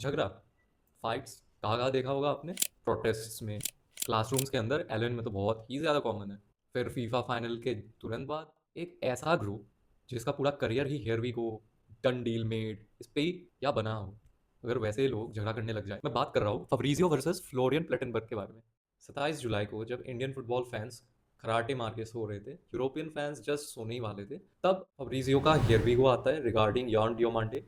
झगड़ा, फाइट्स कहाँ-कहाँ देखा होगा आपने? प्रोटेस्ट्स में, क्लासरूम्स के अंदर, एलन में तो बहुत ही ज़्यादा कॉमन है। फिर फीफा फाइनल के तुरंत बाद एक ऐसा ग्रुप जिसका पूरा करियर ही here we go, done deal made, इस पे ही क्या बना हो, अगर वैसे लोग झगड़ा करने लग जाए। मैं बात कर रहा हूँ फब्रिजियो वर्सेस फ्लोरियन प्लेटनबर्ग के बारे में। 27 जुलाई को जब इंडियन फुटबॉल फैंस खराटे मार के सो रहे थे, यूरोपियन फैंस जस्ट सोने ही वाले थे, तब फब्रिजियो का हियर वी गो आता है रिगार्डिंग यान डियोमांटे,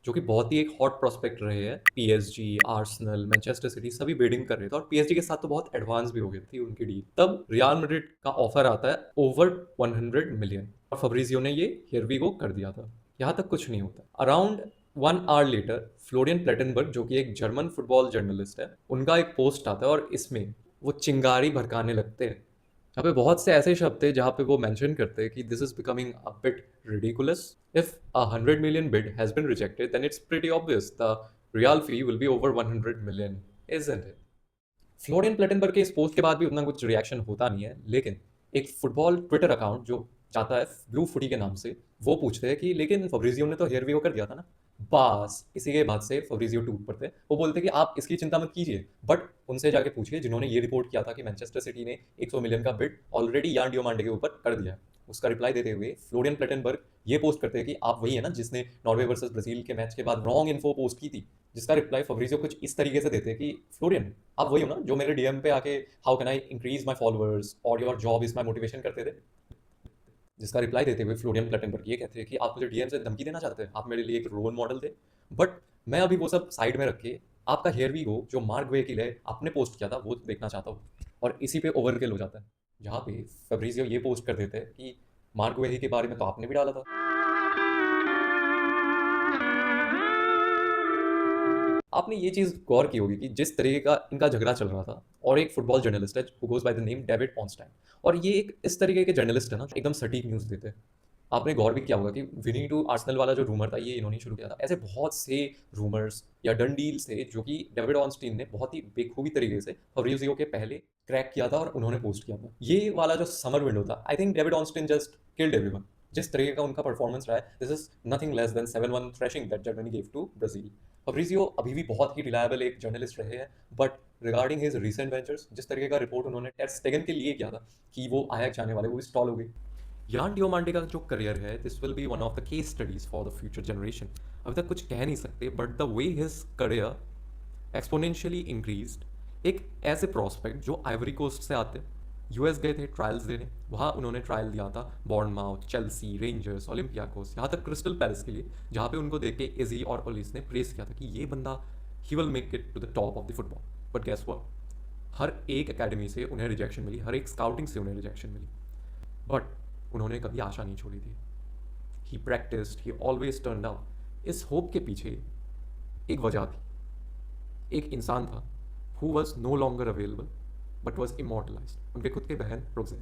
जो कि बहुत ही एक हॉट प्रोस्पेक्ट रहे हैं। पीएसजी, आर्सेनल, मैनचेस्टर सिटी सभी बिडिंग कर रहे थे और पीएसजी के साथ तो बहुत एडवांस भी हो गई थी उनकी डील। तब रियल मैड्रिड का ऑफर आता है ओवर 100 मिलियन और फब्रिजियो ने ये हियर वी गो कर दिया था। यहाँ तक कुछ नहीं होता। अराउंड 1 आवर लेटर फ्लोरियन प्लेटनबर्ग, जो कि एक जर्मन फुटबॉल जर्नलिस्ट है, उनका एक पोस्ट आता है और इसमें वो चिंगारी भड़काने लगते हैं, जहाँ पे बहुत से ऐसे शब्द थे जहाँ पे वो मेंशन करते हैं कि this is becoming a bit ridiculous. If a 100 million bid has been rejected, then it's pretty obvious the real fee will be over 100 million, isn't it? Florian प्लेटनबर्ग के इस पोस्ट के बाद भी उतना कुछ रिएक्शन होता नहीं है, लेकिन एक फुटबॉल ट्विटर अकाउंट जो जाता है ब्लू फुटी के नाम से, वो पूछते हैं कि लेकिन फब्रिजियो ने तो हेयर वी कर दिया था ना। बस इसी के बाद से फब्रिजियो टूट पड़ते हैं। वो बोलते हैं कि आप इसकी चिंता मत कीजिए, बट उनसे जाके पूछिए जिन्होंने ये रिपोर्ट किया था कि मैनचेस्टर सिटी ने 100 मिलियन का बिड ऑलरेडी यान डियोमांडे के ऊपर कर दिया है। उसका रिप्लाई देते हुए फ्लोरियन प्लेटनबर्ग ये पोस्ट करते हैं कि आप वही है ना जिसने नॉर्वे वर्सेस ब्राजील के मैच के बाद रॉन्ग इन्फो पोस्ट की थी, जिसका रिप्लाई फब्रिजियो कुछ इस तरीके से देते हैं कि फ्लोरियन, आप वही हो ना जो मेरे डीएम पे आके how can I increase my followers और your job is my motivation करते थे। जिसका रिप्लाई देते हुए फ्लोरियन प्लेटनबर्ग ये कहते हैं कि आप मुझे डीएम से धमकी देना चाहते हैं, आप मेरे लिए एक रोल मॉडल थे, बट मैं अभी वो सब साइड में रख के आपका हेयर वी गो जो मार्क वे के लिए आपने पोस्ट किया था वो देखना चाहता हूँ। और इसी पे ओवरकिल हो जाता है, जहाँ पे फेब्रिजियो ये पोस्ट कर देते हैं कि मार्क वे के बारे में तो आपने भी डाला था। आपने ये चीज़ गौर की होगी कि जिस तरीके का इनका झगड़ा चल रहा था, और एक फुटबॉल जर्नलिस्ट है who goes by the name David Ornstein, और ये एक इस तरीके के जर्नलिस्ट है ना जो एकदम सटीक न्यूज़ देते हैं। आपने गौर भी किया होगा कि विनी टू आर्सेनल वाला जो रूमर था ये इन्होंने शुरू किया था। ऐसे बहुत से रूमर्स या डन डील्स थे जो कि डेविड ऑनस्टीन ने बहुत ही बेखूबी तरीके से फब्रिजियो के पहले क्रैक किया था और उन्होंने पोस्ट किया था। ये वाला जो समर विंडो था, I think David Ornstein just killed everyone. जिस तरीके का उनका परफॉर्मेंस रहा है, this is nothing less than 7-1 thrashing that Germany give to Brazil. Fabrizio अभी भी बहुत ही रिलायबल एक जर्नलिस्ट रहे हैं, but regarding his recent ventures, जिस तरीके का रिपोर्ट उन्होंने टेर स्टेगन के लिए किया था कि वो आया जाने वाले, वो भी स्टॉल हो गई। यान डियोमांडे का जो करियर है, this will be one of the case studies for the future generation. अभी तक कुछ कह नहीं सकते, but the way his career exponentially increased. एक ऐसे प्रोस्पेक्ट जो आइवरी कोस्ट से आते, यूएस गए थे ट्रायल्स देने, वहाँ उन्होंने ट्रायल दिया था बॉर्नमाउथ, चेल्सी, रेंजर्स, ओलंपियाकोस, यहाँ तक क्रिस्टल पैलेस के लिए, जहाँ पे उनको देख के इजी और ओलिस ने प्रेस किया था कि ये बंदा ही will make it to the top of the football. But guess what, हर एक एकेडमी से उन्हें रिजेक्शन मिली, हर एक स्काउटिंग से उन्हें रिजेक्शन मिली, बट उन्होंने कभी आशा नहीं छोड़ी थी। He practised, he always turn out. इस होप के पीछे एक वजह थी, एक इंसान था who was no longer available but was immortalised, उनके खुद के बहन रोज़ेन।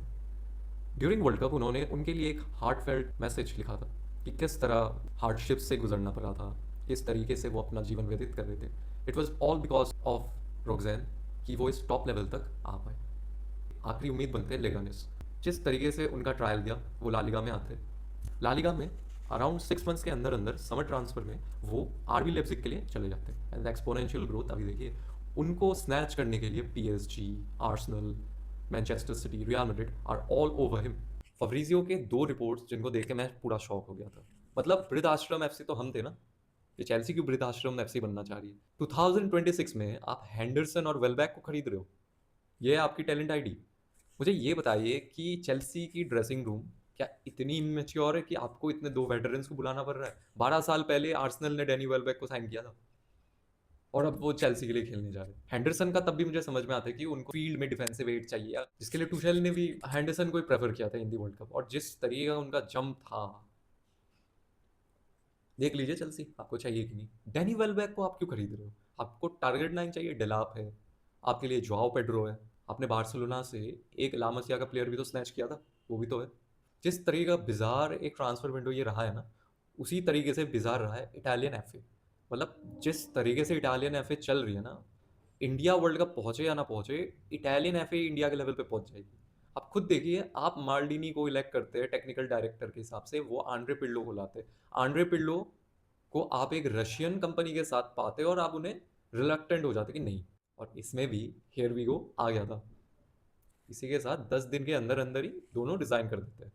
ड्यूरिंग वर्ल्ड कप उन्होंने उनके लिए एक हार्टफेल्ट मैसेज लिखा था कि किस तरह हार्डशिप से गुजरना पड़ा था, किस तरीके से वो अपना जीवन व्यतीत कर रहे थे। It was all because of Rosen कि वो इस टॉप लेवल तक आ पाए। आखिरी उम्मीद बनते हैं लेगानिस। जिस तरीके से उनका ट्रायल दिया, वो लालिगा में आते, लालिगा में अराउंड 6 मंथ्स के अंदर अंदर समर ट्रांसफर में वो आरबी लेप्जिग के लिए चले जाते हैं। एंड एक्सपोनेंशियल ग्रोथ अभी देखिए, उनको स्नैच करने के लिए PSG, Arsenal, Manchester City, Real Madrid are all over him. Fabrizio के दो रिपोर्ट्स जिनको देख के मैं पूरा शॉक हो गया था। मतलब वृद्धाश्रम एफसी तो हम थे ना, ये चेल्सी की वृद्धाश्रम एफसी बनना चाह रही है। 2026 में आप हैंडरसन और वेलबैक को खरीद रहे हो, ये है आपकी टैलेंट आईडी। मुझे ये बताइए कि चेल्सी की ड्रेसिंग रूम क्या इतनी इमेच्योर है कि आपको इतने दो वेटरन्स को बुलाना पड़ रहा है? 12 साल पहले आर्सेनल ने डैनी वेलबैक को साइन किया था और अब वो चेल्सी के लिए खेलने जा रहे हैं। हैंडरसन का तब भी मुझे समझ में आता है कि उनको फील्ड में डिफेंसिव एड चाहिए, जिसके लिए टुशेल ने भी हैंडरसन को ही प्रेफर किया था इन दी वर्ल्ड कप। और जिस तरीके का उनका जंप था, देख लीजिए चेल्सी आपको चाहिए कि नहीं। डैनी वेलबैक को आप क्यों खरीद रहे हो? आपको टारगेट लाइन चाहिए, डेलाप है, आपके लिए जोआओ पेड्रो है, आपने बार्सिलोना से एक लामसिया का प्लेयर भी तो स्नैच किया था, वो भी तो है। जिस तरीके का बिजार एक ट्रांसफर विंडो ये रहा है ना, उसी तरीके से बिजार रहा है इटालियन एफ ए। मतलब जिस तरीके से इटालियन एफ ए चल रही है ना, इंडिया वर्ल्ड कप पहुंचे या ना पहुंचे, इटालियन एफ ए इंडिया के लेवल पे पहुंच जाएगी। आप खुद देखिए, आप मार्डिनी को इलेक्ट करते हैं टेक्निकल डायरेक्टर के हिसाब से, वो आंड्रे पिल्लो को लाते हैं। आंड्रे पिल्लो को आप एक रशियन कंपनी के साथ पाते और आप उन्हें रिलक्टेंट हो जाते कि नहीं। और इसमें भी हियर वी गो आ गया था, इसी के साथ 10 दिन के अंदर अंदर ही दोनों डिज़ाइन कर देते हैं।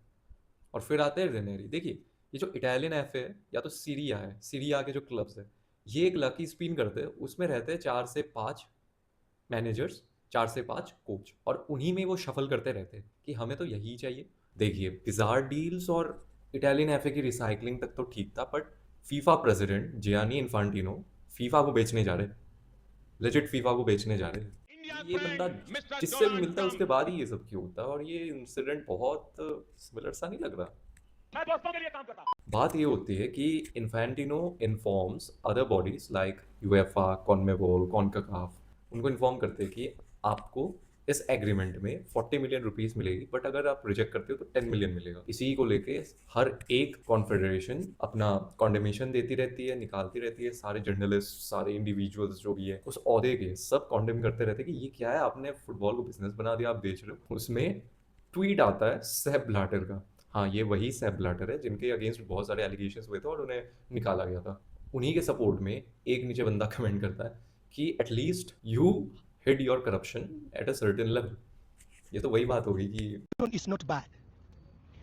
और फिर आते हैं रेनेरी। देखिए, ये जो इटालियन एफ है या तो सीरिया है, सीरिया के जो क्लब्स है, ये एक लकी स्पिन करते हैं, उसमें रहते हैं 4 से 5 मैनेजर्स, 4 से 5 कोच, और उन्हीं में वो शफल करते रहते हैं कि हमें तो यही चाहिए। देखिए, बिजार डील्स और इटालियन एफ की रिसाइकलिंग तक तो ठीक था, but FIFA president Gianni Infantino FIFA को बेचने जा रहे, लेजिट फीफा को बेचने जा रहे हैं। ये बंदा जिससे भी मिलता है उसके बाद ही ये सब क्यों होता है, और ये इंसिडेंट बहुत सिमिलर सा नहीं लग रहा। बात ये होती है कि Infantino informs other bodies like UEFA, CONMEBOL, CONCACAF, उनको इन्फॉर्म करते हैं कि आपको इस एग्रीमेंट में 40 मिलियन रुपीस मिलेगी, बट अगर आप रिजेक्ट करते हो तो 10 मिलियन मिलेगा। इसी को लेके हर एक कॉन्फेडरेशन अपना कॉन्डेमेशन देती रहती है, निकालती रहती है। सारे जर्नलिस्ट, सारे इंडिविजुअल्स जो भी है उस ओहदे के, सब कॉन्डेम करते रहते हैं कि ये क्या है, आपने फुटबॉल को बिजनेस बना दिया, आप बेच रहे हो। उसमें ट्वीट आता है सेप ब्लाटर का। हाँ, ये वही सेप ब्लाटर है जिनके अगेंस्ट बहुत सारे एलिगेशंस हुए थे और उन्हें निकाला गया था। उन्हीं के सपोर्ट में एक नीचे बंदा कमेंट करता है कि at least you hid your corruption at a certain level. ये तो वही बात होगी कि Corruption is not bad.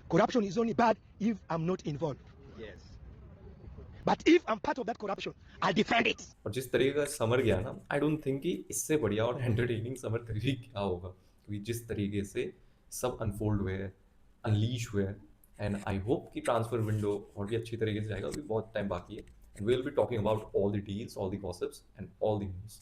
Corruption is only bad if I'm not involved. Yes. But if I'm part of that corruption, I'll defend it. और जिस तरीके का समर गया ना, आई डोंट थिंक कि इससे बढ़िया और एंटरटेनिंग समर तरीके क्या होगा, क्योंकि जिस तरीके से सब अनफोल्ड हुए हैं, अनलीश हुए हैं। एंड आई होप कि ट्रांसफर विंडो और भी अच्छी तरीके से जाएगा, अभी बहुत टाइम बाकी है। And we will be talking about all the deals, all the gossips and all the news.